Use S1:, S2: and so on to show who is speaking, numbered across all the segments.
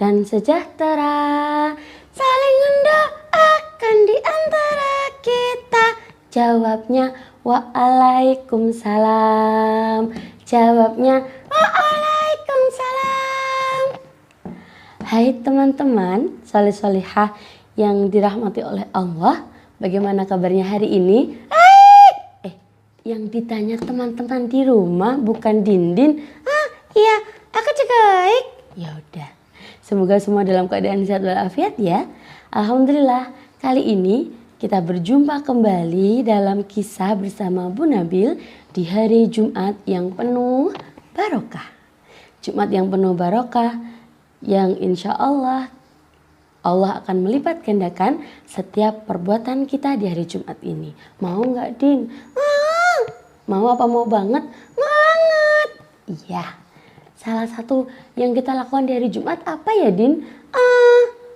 S1: dan sejahtera, saling mendoakan di antara kita. Jawabnya waalaikumsalam. Jawabnya waalaikumsalam. Hai teman-teman soleh-solehah yang dirahmati oleh Allah, bagaimana kabarnya hari ini? Yang ditanya teman-teman di rumah bukan Dindin. Iya, aku juga baik. Ya udah. Semoga semua dalam keadaan sehat walafiat ya. Alhamdulillah, kali ini kita berjumpa kembali dalam kisah bersama Bu Nabil di hari Jumat yang penuh barokah. Jumat yang penuh barokah yang insya Allah akan melipat gandakan setiap perbuatan kita di hari Jumat ini. Mau nggak, Din? Mau apa mau banget? Mau banget. Iya. Salah satu yang kita lakukan di hari Jumat apa ya, Din?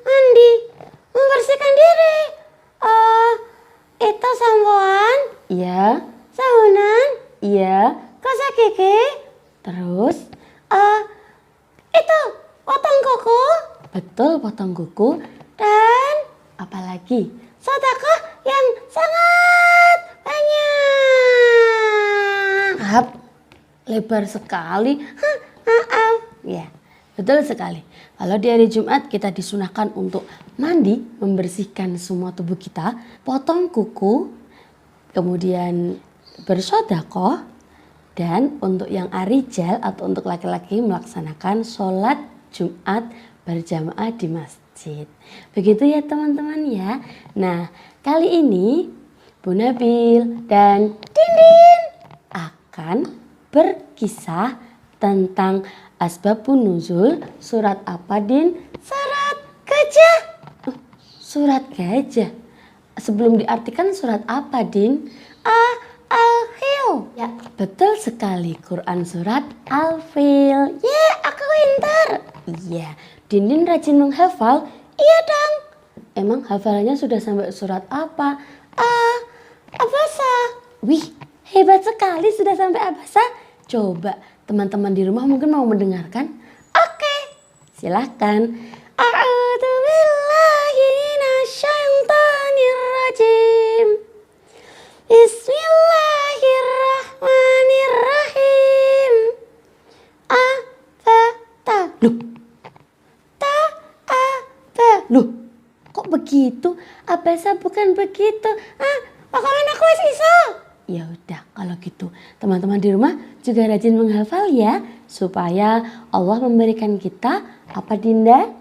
S1: Mandi. Membersihkan diri. Itu sampoan? Iya. Sabunan? Iya. Gosok gigi? Terus? Itu potong kuku? Betul, potong kuku. Dan apalagi? Sedekah yang sangat banyak. Lebar sekali. Maaf. Ya, betul sekali. Kalau di hari Jumat kita disunahkan untuk mandi, membersihkan semua tubuh kita, potong kuku, kemudian bersedekah, dan untuk yang arijal atau untuk laki-laki melaksanakan sholat Jumat berjamaah di masjid. Begitu ya teman-teman ya. Nah, kali ini Bu Nabil dan Dindin akan berkisah tentang Asbabun Nuzul. Surat apa, Din? Surat gajah. Surat gajah. Sebelum diartikan surat apa, Din? Al-Fil. Ya, betul sekali. Quran surat Al-Fil. Aku pintar. Iya, Dindin rajin menghafal. Iya dong. Emang hafalannya sudah sampai surat apa? Abasa. Wih, hebat sekali sudah sampai Abasa. Coba teman-teman di rumah mungkin mau mendengarkan. Oke, silahkan. A'udzubillahi minasyaitonirrajim. Bismillahirrahmanirrahim. Loh, kok begitu? Abasa bukan begitu. Pokoknya aku masih iso. Ya udah, kalau gitu teman-teman di rumah juga rajin menghafal ya, supaya Allah memberikan kita apa, Dinda?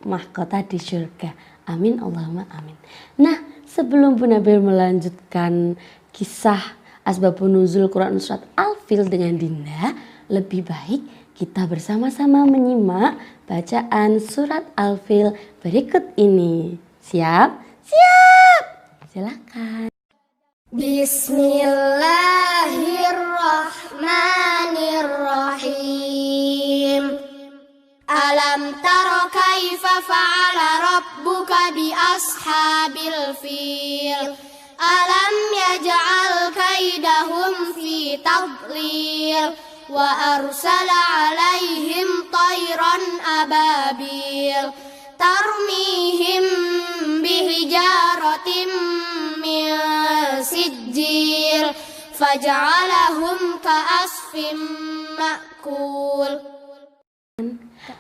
S1: Mahkota di surga. Amin Allahumma amin. Nah, sebelum Bu Nabil melanjutkan kisah Asbabun Nuzul Quran surat Al-Fil dengan Dinda, lebih baik kita bersama-sama menyimak bacaan surat Al-Fil berikut ini. Siap? Siap! Silakan.
S2: Bismillahirrahmanirrahim. Alam tara kaifa fa'ala rabbuka bi ashabil fil. Alam yaj'al kaidahum fi tadlil. Wa arsala alaihim tayran ababil tarmihim bihijaratin min sijil faj'alahum ka'asfin ma'kul.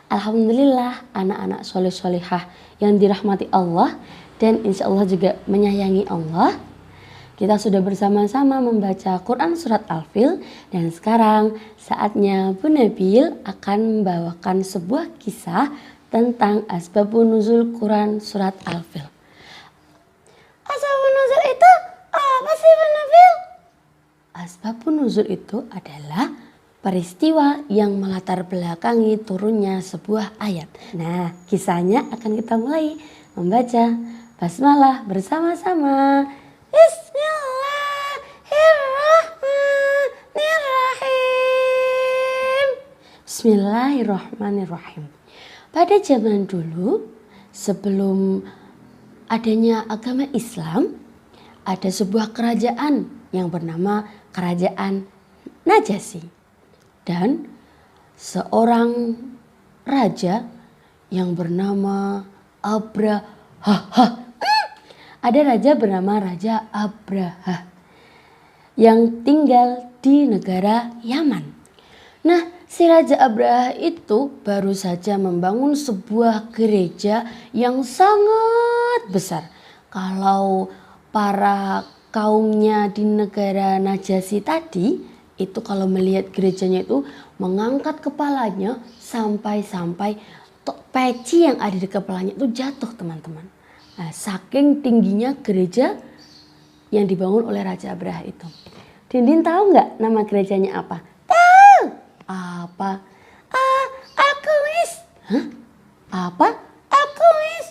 S1: Alhamdulillah, anak-anak soleh-solehah yang dirahmati Allah dan insya Allah juga menyayangi Allah, kita sudah bersama-sama membaca Quran surat Al-Fil, dan sekarang saatnya Bu Nabil akan membawakan sebuah kisah tentang Asbabun Nuzul Quran surat Al-Fil. Asbabun Nuzul itu apa sih, Bu Nabil? Asbabun Nuzul itu adalah peristiwa yang melatar belakangi turunnya sebuah ayat. Nah, kisahnya akan kita mulai membaca basmalah bersama-sama. Bismillahirrahmanirrahim. Pada zaman dulu, sebelum adanya agama Islam, ada sebuah kerajaan yang bernama Kerajaan Najasyi. Dan seorang raja yang bernama Abraha. Ada raja bernama Raja Abraha yang tinggal di negara Yaman. Nah, si Raja Abraha itu baru saja membangun sebuah gereja yang sangat besar. Kalau para kaumnya di negara Najasyi tadi, itu kalau melihat gerejanya itu mengangkat kepalanya sampai peci yang ada di kepalanya itu jatuh, teman-teman. Nah, saking tingginya gereja yang dibangun oleh Raja Abraha itu. Dindin tahu nggak nama gerejanya apa? Tahu. Apa? Al-Kumis. Hah? Apa? Al-Kumis.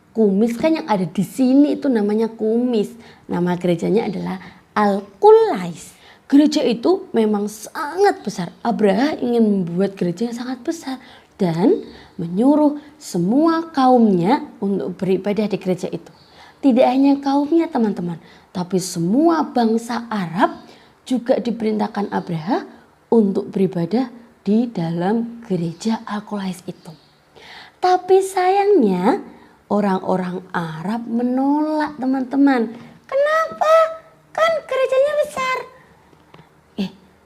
S1: Kumis kan yang ada di sini itu namanya kumis. Nama gerejanya adalah Al-Qulais. Gereja itu memang sangat besar. Abraha ingin membuat gereja yang sangat besar dan menyuruh semua kaumnya untuk beribadah di gereja itu. Tidak hanya kaumnya, teman-teman, tapi semua bangsa Arab juga diperintahkan Abraha untuk beribadah di dalam gereja Al-Qulais itu. Tapi sayangnya orang-orang Arab menolak, teman-teman. Kenapa? Kan gerejanya besar.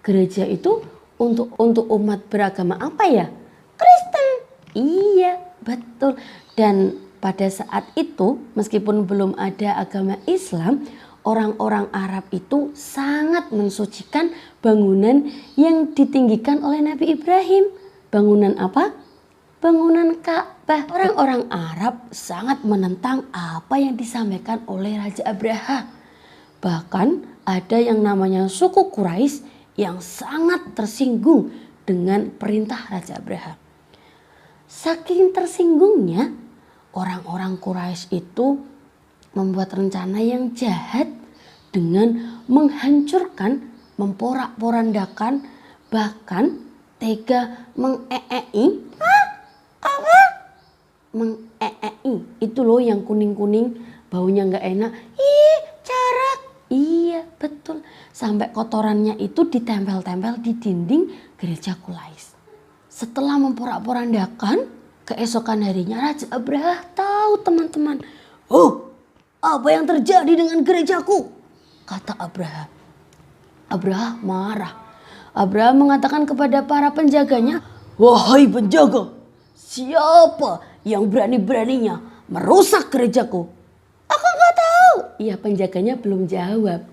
S1: Gereja itu untuk umat beragama apa ya? Kristen. Iya, betul. Dan pada saat itu, meskipun belum ada agama Islam, orang-orang Arab itu sangat mensucikan bangunan yang ditinggikan oleh Nabi Ibrahim. Bangunan apa? Bangunan Ka'bah. Orang-orang Arab sangat menentang apa yang disampaikan oleh Raja Abraha. Bahkan ada yang namanya suku Quraisy yang sangat tersinggung dengan perintah Raja Abraha. Saking tersinggungnya, orang-orang Quraisy itu membuat rencana yang jahat dengan menghancurkan, memporak-porandakan, bahkan tega mengeei. Mengeei itu loh yang kuning-kuning, baunya nggak enak. Jarak. Iya, betul. Sampai kotorannya itu ditempel-tempel di dinding gereja Qulais. Setelah memporak-porandakan, keesokan harinya Raja Abraha tahu, teman-teman. Apa yang terjadi dengan gerejaku? Kata Abraha. Abraha marah. Abraha mengatakan kepada para penjaganya, "Wahai penjaga, siapa yang berani-beraninya merusak gerejaku?" "Aku nggak tahu." Iya, penjaganya belum jawab.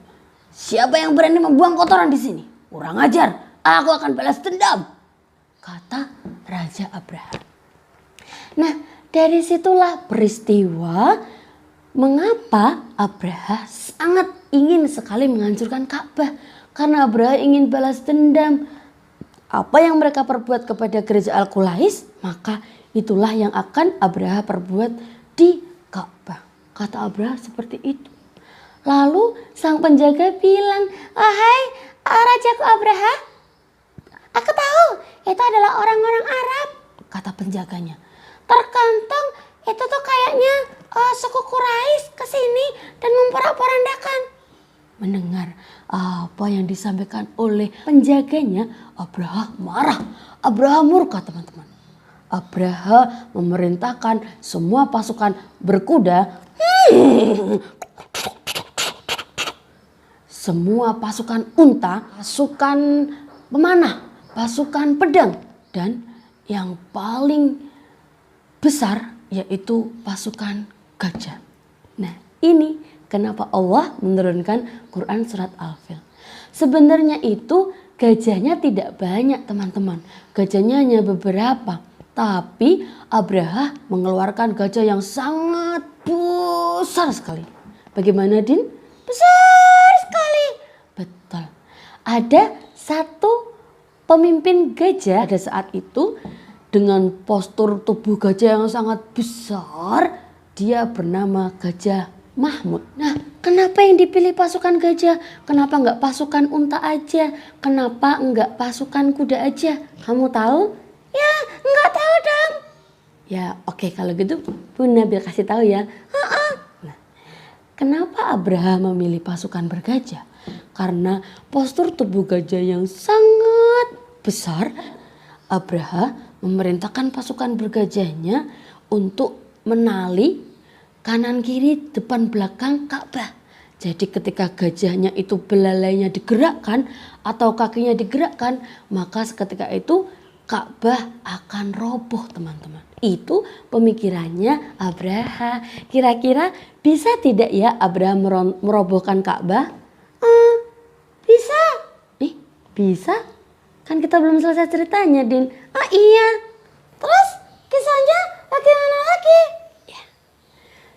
S1: "Siapa yang berani membuang kotoran di sini? Kurang ajar, aku akan balas dendam," kata Raja Abraha. Nah, dari situlah peristiwa mengapa Abraha sangat ingin sekali menghancurkan Ka'bah. Karena Abraha ingin balas dendam. Apa yang mereka perbuat kepada gereja Al-Qulais, maka itulah yang akan Abraha perbuat di Ka'bah. Kata Abraha seperti itu. Lalu sang penjaga bilang, "Wahai Rajaku Abraha, aku tahu itu adalah orang-orang Arab," kata penjaganya. "Tergantung itu tuh kayaknya suku Quraisy kesini dan memporak-porandakan." Mendengar apa yang disampaikan oleh penjaganya, Abraha marah. Abraha murka, teman-teman. Abraha memerintahkan semua pasukan berkuda, semua pasukan unta, pasukan pemanah, pasukan pedang, dan yang paling besar yaitu pasukan gajah. Nah, ini kenapa Allah menurunkan Quran surat Al-Fil. Sebenarnya itu gajahnya tidak banyak, teman-teman. Gajahnya hanya beberapa. Tapi Abraha mengeluarkan gajah yang sangat besar sekali. Bagaimana, Din? Besar sekali. Betul. Ada satu pemimpin gajah pada saat itu dengan postur tubuh gajah yang sangat besar. Dia bernama Gajah Mahmud. Nah, kenapa yang dipilih pasukan gajah? Kenapa enggak pasukan unta aja? Kenapa enggak pasukan kuda aja? Kamu tahu? Ya, enggak tahu dong. Ya, oke, kalau gitu Bun Nabil kasih tahu ya. Nah, kenapa Abraha memilih pasukan bergajah? Karena postur tubuh gajah yang sangat besar, Abraha memerintahkan pasukan bergajahnya untuk menali kanan kiri depan belakang Ka'bah. Jadi ketika gajahnya itu belalainya digerakkan atau kakinya digerakkan, maka seketika itu Ka'bah akan roboh, teman-teman. Itu pemikirannya Abraha. Kira-kira bisa tidak ya Abraha merobohkan Ka'bah? Bisa. Bisa? Kan kita belum selesai ceritanya, Din. Oh iya. Terus kisahnya bagaimana lagi? Ya.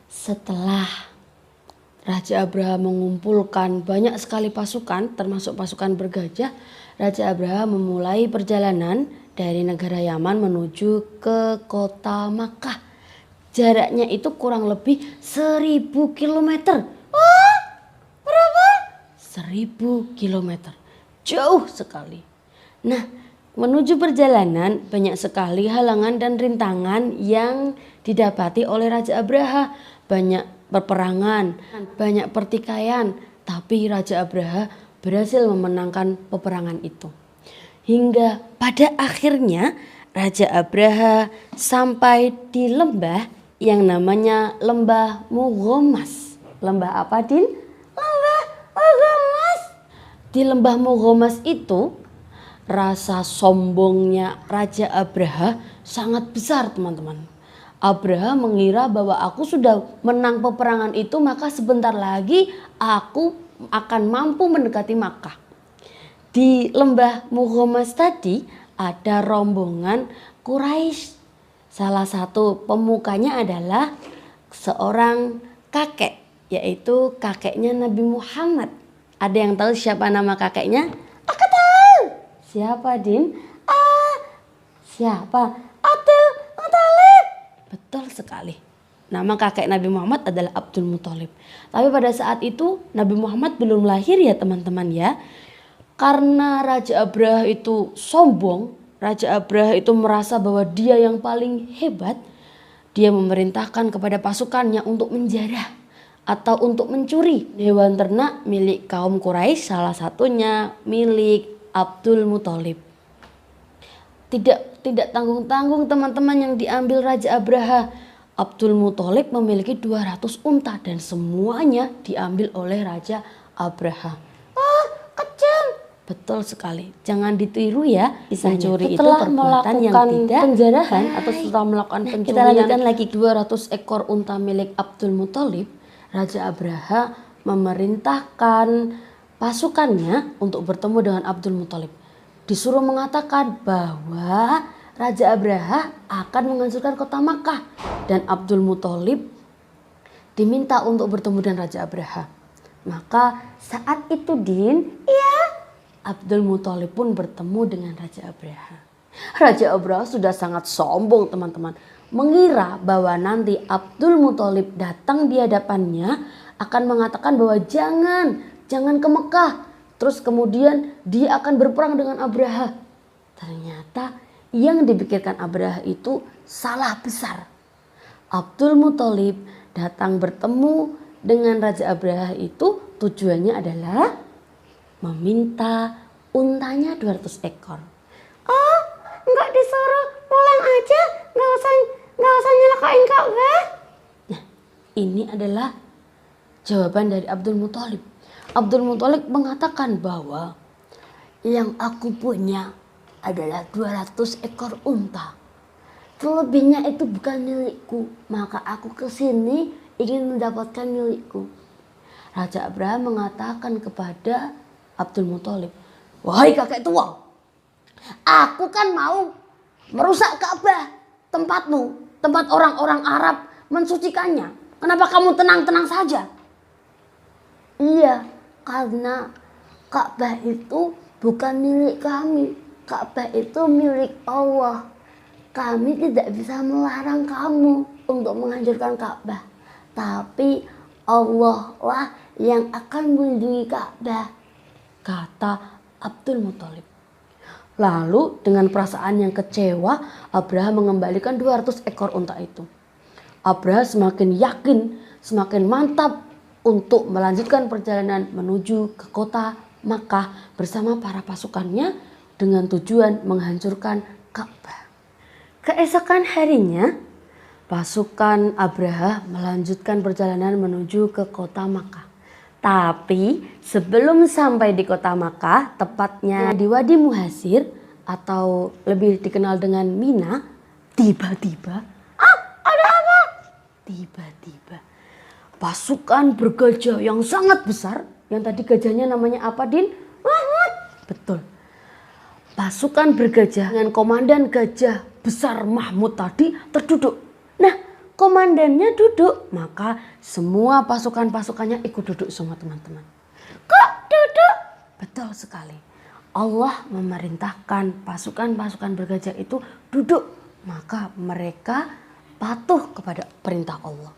S1: Setelah Raja Abraha mengumpulkan banyak sekali pasukan, termasuk pasukan bergajah, Raja Abraha memulai perjalanan dari negara Yaman menuju ke kota Makkah. Jaraknya itu kurang lebih 1000 kilometer. Wah, berapa? 1000 kilometer. Jauh sekali. Nah, menuju perjalanan banyak sekali halangan dan rintangan yang didapati oleh Raja Abraha. Banyak peperangan, banyak pertikaian, tapi Raja Abraha berhasil memenangkan peperangan itu. Hingga pada akhirnya Raja Abraha sampai di lembah yang namanya Lembah Mughamas. Lembah apa, Din? Lembah Mughamas. Di Lembah Mughamas itu rasa sombongnya Raja Abraha sangat besar, teman-teman. Abraha mengira bahwa aku sudah menang peperangan itu, maka sebentar lagi aku akan mampu mendekati Makkah. Di Lembah Mughamas tadi ada rombongan Quraisy. Salah satu pemukanya adalah seorang kakek, yaitu kakeknya Nabi Muhammad. Ada yang tahu siapa nama kakeknya? Aku tahu. Siapa, Din? Siapa? Abdul Muthalib. Betul sekali. Nama kakek Nabi Muhammad adalah Abdul Muthalib. Tapi pada saat itu Nabi Muhammad belum lahir ya, teman-teman ya. Karena Raja Abraha itu sombong, Raja Abraha itu merasa bahwa dia yang paling hebat. Dia memerintahkan kepada pasukannya untuk menjarah atau untuk mencuri hewan ternak milik kaum Quraisy, salah satunya milik Abdul Muthalib. Tidak tanggung-tanggung, teman-teman, yang diambil Raja Abraha. Abdul Muthalib memiliki 200 unta dan semuanya diambil oleh Raja Abraha. Betul sekali. Jangan ditiru ya. Mencuri itu perbuatan yang tidak penjarahan atau setelah melakukan pencurian. Kita lanjutkan lagi. 200 ekor unta milik Abdul Muthalib. Raja Abraha memerintahkan pasukannya untuk bertemu dengan Abdul Muthalib. Disuruh mengatakan bahwa Raja Abraha akan menghancurkan kota Makkah. Dan Abdul Muthalib diminta untuk bertemu dengan Raja Abraha. Maka saat itu, Din, Abdul Muthalib pun bertemu dengan Raja Abraha. Raja Abraha sudah sangat sombong, teman-teman. Mengira bahwa nanti Abdul Muthalib datang di hadapannya akan mengatakan bahwa jangan ke Mekah. Terus kemudian dia akan berperang dengan Abraha. Ternyata yang dipikirkan Abraha itu salah besar. Abdul Muthalib datang bertemu dengan Raja Abraha itu tujuannya adalah meminta untanya 200 ekor. Oh, enggak disuruh pulang aja, enggak usah nyelakain Ka'bah. Nah, ini adalah jawaban dari Abdul Muthalib. Abdul Muthalib mengatakan bahwa yang aku punya adalah 200 ekor unta. Selebihnya itu bukan milikku, maka aku kesini ingin mendapatkan milikku. Raja Abraha mengatakan kepada Abdul Muthalib, wahai kakek tua, aku kan mau merusak Ka'bah, tempatmu, tempat orang-orang Arab mensucikannya. Kenapa kamu tenang-tenang saja? Iya, karena Ka'bah itu bukan milik kami. Ka'bah itu milik Allah. Kami tidak bisa melarang kamu untuk menghancurkan Ka'bah. Tapi Allah lah yang akan melindungi Ka'bah, kata Abdul Muthalib. Lalu dengan perasaan yang kecewa, Abraha mengembalikan 200 ekor unta itu. Abraha semakin yakin, semakin mantap untuk melanjutkan perjalanan menuju ke kota Makkah bersama para pasukannya dengan tujuan menghancurkan Ka'bah. Keesokan harinya, pasukan Abraha melanjutkan perjalanan menuju ke kota Makkah. Tapi sebelum sampai di kota Makkah, tepatnya di Wadi Muhasir atau lebih dikenal dengan Mina, tiba-tiba, ada apa? Tiba-tiba pasukan bergajah yang sangat besar, yang tadi gajahnya namanya apa, Din? Mahmud. Betul. Pasukan bergajah dengan komandan gajah besar Mahmud tadi terduduk. Nah, komandannya duduk, maka semua pasukan-pasukannya ikut duduk semua teman-teman. Kok duduk? Betul sekali. Allah memerintahkan pasukan-pasukan bergajah itu duduk, maka mereka patuh kepada perintah Allah.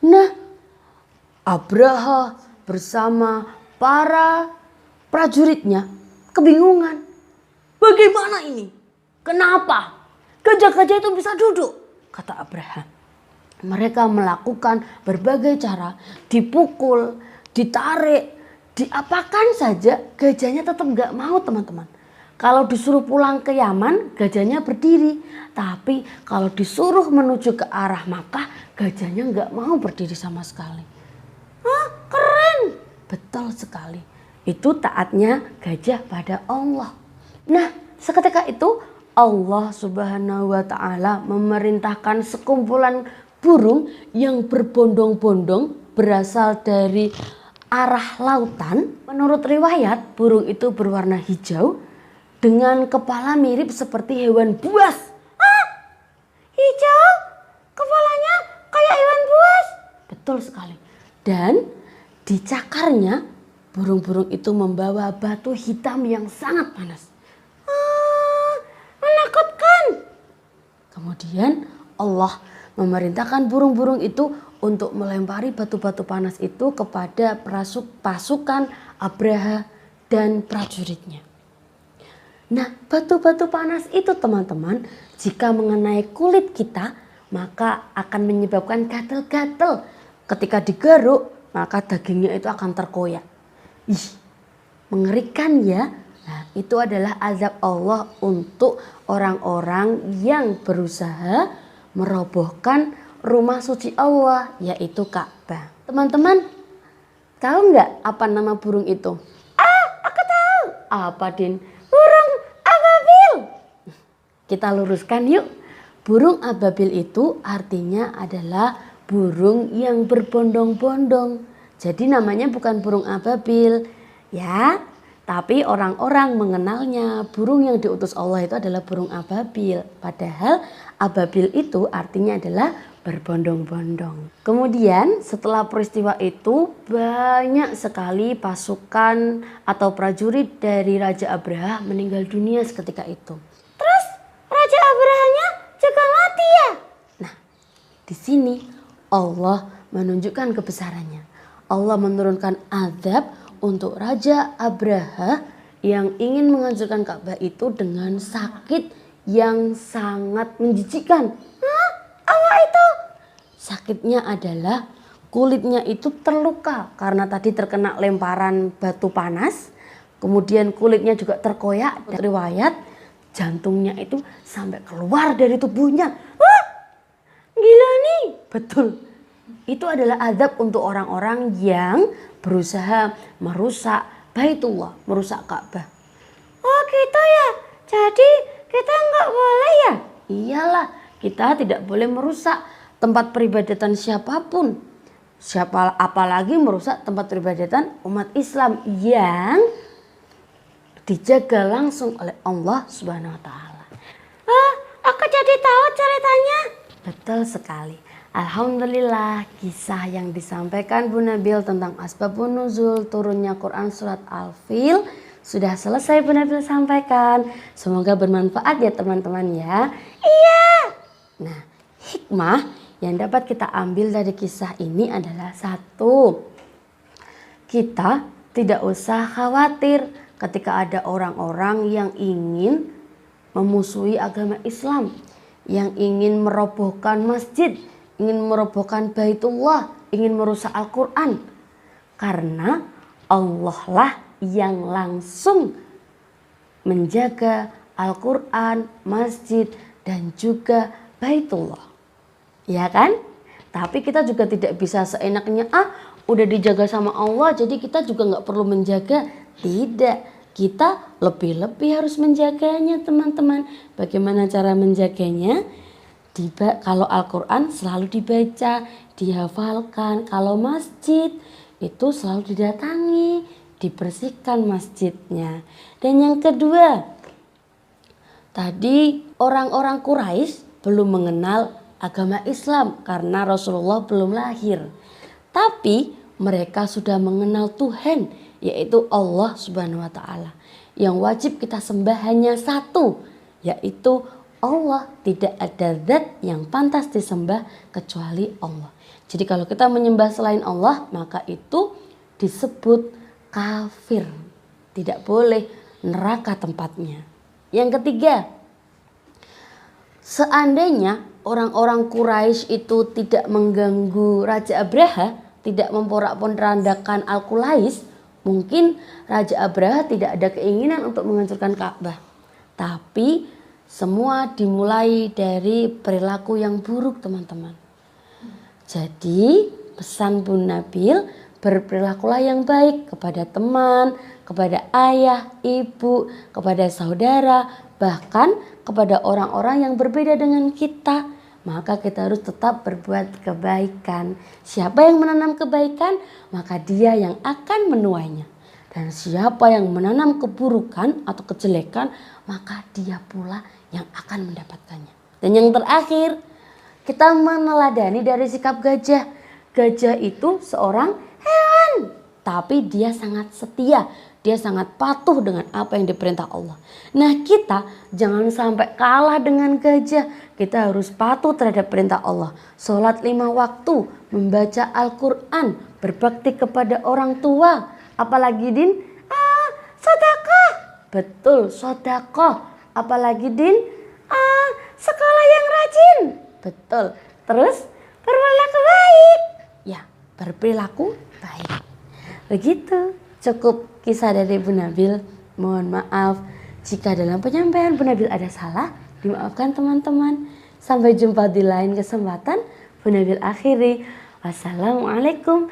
S1: Nah, Abraha bersama para prajuritnya kebingungan. Bagaimana ini? Kenapa gajah-gajah itu bisa duduk? Kata Abraha. Mereka melakukan berbagai cara, dipukul, ditarik, diapakan saja, gajahnya tetap gak mau teman-teman. Kalau disuruh pulang ke Yaman, gajahnya berdiri. Tapi kalau disuruh menuju ke arah Makkah, gajahnya gak mau berdiri sama sekali. Keren! Betul sekali. Itu taatnya gajah pada Allah. Nah, seketika itu Allah Subhanahu wa Ta'ala memerintahkan sekumpulan burung yang berbondong-bondong berasal dari arah lautan. Menurut riwayat, burung itu berwarna hijau dengan kepala mirip seperti hewan buas. Hijau? Kepalanya kayak hewan buas? Betul sekali. Dan di cakarnya, burung-burung itu membawa batu hitam yang sangat panas. Menakutkan. Kemudian Allah memerintahkan burung-burung itu untuk melempari batu-batu panas itu kepada pasukan Abraha dan prajuritnya. Nah, batu-batu panas itu teman-teman, jika mengenai kulit kita, maka akan menyebabkan gatal-gatal. Ketika digaruk, maka dagingnya itu akan terkoyak. Mengerikan ya. Nah, itu adalah azab Allah untuk orang-orang yang berusaha merobohkan rumah suci Allah, yaitu Ka'bah. Teman-teman, tahu nggak apa nama burung itu? Aku tahu. Apa, Din? Burung ababil. Kita luruskan yuk. Burung ababil itu artinya adalah burung yang berbondong-bondong. Jadi namanya bukan burung ababil, ya. Tapi orang-orang mengenalnya burung yang diutus Allah itu adalah burung ababil. Padahal ababil itu artinya adalah berbondong-bondong. Kemudian setelah peristiwa itu banyak sekali pasukan atau prajurit dari Raja Abraha meninggal dunia seketika itu. Terus Raja Abrahanya juga mati ya? Nah, di sini Allah menunjukkan kebesarannya. Allah menurunkan azab untuk Raja Abraha yang ingin menghancurkan Ka'bah itu dengan sakit yang sangat menjijikkan. Apa itu? Sakitnya adalah kulitnya itu terluka karena tadi terkena lemparan batu panas. Kemudian kulitnya juga terkoyak. Dan riwayat jantungnya itu sampai keluar dari tubuhnya. Gila nih. Betul. Itu adalah azab untuk orang-orang yang berusaha merusak Baitullah, merusak Ka'bah. Oh gitu ya, jadi kita nggak boleh ya? Iyalah, kita tidak boleh merusak tempat peribadatan siapapun. Apalagi merusak tempat peribadatan umat Islam yang dijaga langsung oleh Allah Subhanahu wa Ta'ala. Aku jadi tahu ceritanya. Betul sekali. Alhamdulillah, kisah yang disampaikan Bu Nabil tentang asbabun nuzul turunnya Quran surat Al-Fil sudah selesai Bu Nabil sampaikan. Semoga bermanfaat ya teman-teman ya. Iya. Nah, hikmah yang dapat kita ambil dari kisah ini adalah satu. Kita tidak usah khawatir ketika ada orang-orang yang ingin memusuhi agama Islam, yang ingin merobohkan masjid, ingin merobohkan Baitullah, ingin merusak Al-Quran. Karena Allah lah yang langsung menjaga Al-Quran, masjid, dan juga Baitullah. Ya kan? Tapi kita juga tidak bisa seenaknya, udah dijaga sama Allah jadi kita juga nggak perlu menjaga. Tidak, kita lebih-lebih harus menjaganya teman-teman. Bagaimana cara menjaganya? Kalau Al-Quran selalu dibaca, dihafalkan. Kalau masjid itu selalu didatangi, dibersihkan masjidnya. Dan yang kedua, tadi orang-orang Quraisy belum mengenal agama Islam karena Rasulullah belum lahir. Tapi mereka sudah mengenal Tuhan, yaitu Allah Subhanahu wa taala. Yang wajib kita sembah hanya satu, yaitu Allah. Tidak ada zat yang pantas disembah kecuali Allah. Jadi kalau kita menyembah selain Allah, maka itu disebut kafir. Tidak boleh, neraka tempatnya. Yang ketiga, seandainya orang-orang Quraisy itu tidak mengganggu Raja Abraha, tidak memporak-porandakan Al-Qulais, mungkin Raja Abraha tidak ada keinginan untuk menghancurkan Ka'bah. Tapi semua dimulai dari perilaku yang buruk, teman-teman. Jadi pesan Bun Nabil, berperilakulah yang baik kepada teman, kepada ayah, ibu, kepada saudara, bahkan kepada orang-orang yang berbeda dengan kita. Maka kita harus tetap berbuat kebaikan. Siapa yang menanam kebaikan, maka dia yang akan menuainya. Dan siapa yang menanam keburukan atau kejelekan, maka dia pula yang akan mendapatkannya. Dan yang terakhir, kita meneladani dari sikap gajah. Gajah itu seorang hewan, tapi dia sangat setia. Dia sangat patuh dengan apa yang diperintah Allah. Nah, kita jangan sampai kalah dengan gajah. Kita harus patuh terhadap perintah Allah. Sholat 5 waktu, membaca Al-Quran, berbakti kepada orang tua. Apalagi Din? Sedekah. Betul, sedekah. Apalagi Din? Sekolah yang rajin. Betul. Terus berperilaku baik. Ya, berperilaku baik. Begitu. Cukup kisah dari Bun Nabil. Mohon maaf jika dalam penyampaian Bun Nabil ada salah. Dimaafkan teman-teman. Sampai jumpa di lain kesempatan. Bun Nabil akhiri. Wassalamualaikum.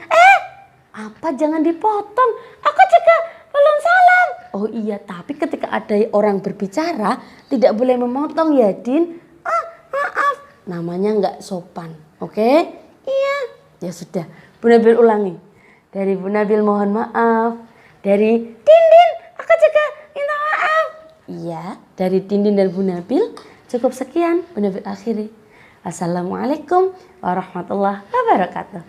S1: Apa jangan dipotong? Aku juga belum salam. Oh iya, tapi ketika ada orang berbicara tidak boleh memotong ya Din. Maaf. Namanya nggak sopan. Oke? Iya. Ya sudah. Bun Nabil ulangi. Dari Bun Nabil mohon maaf. Dari Din, aku juga minta maaf. Iya, dari Din dan Bun Nabil cukup sekian. Bun Nabil akhiri. Assalamualaikum warahmatullahi wabarakatuh.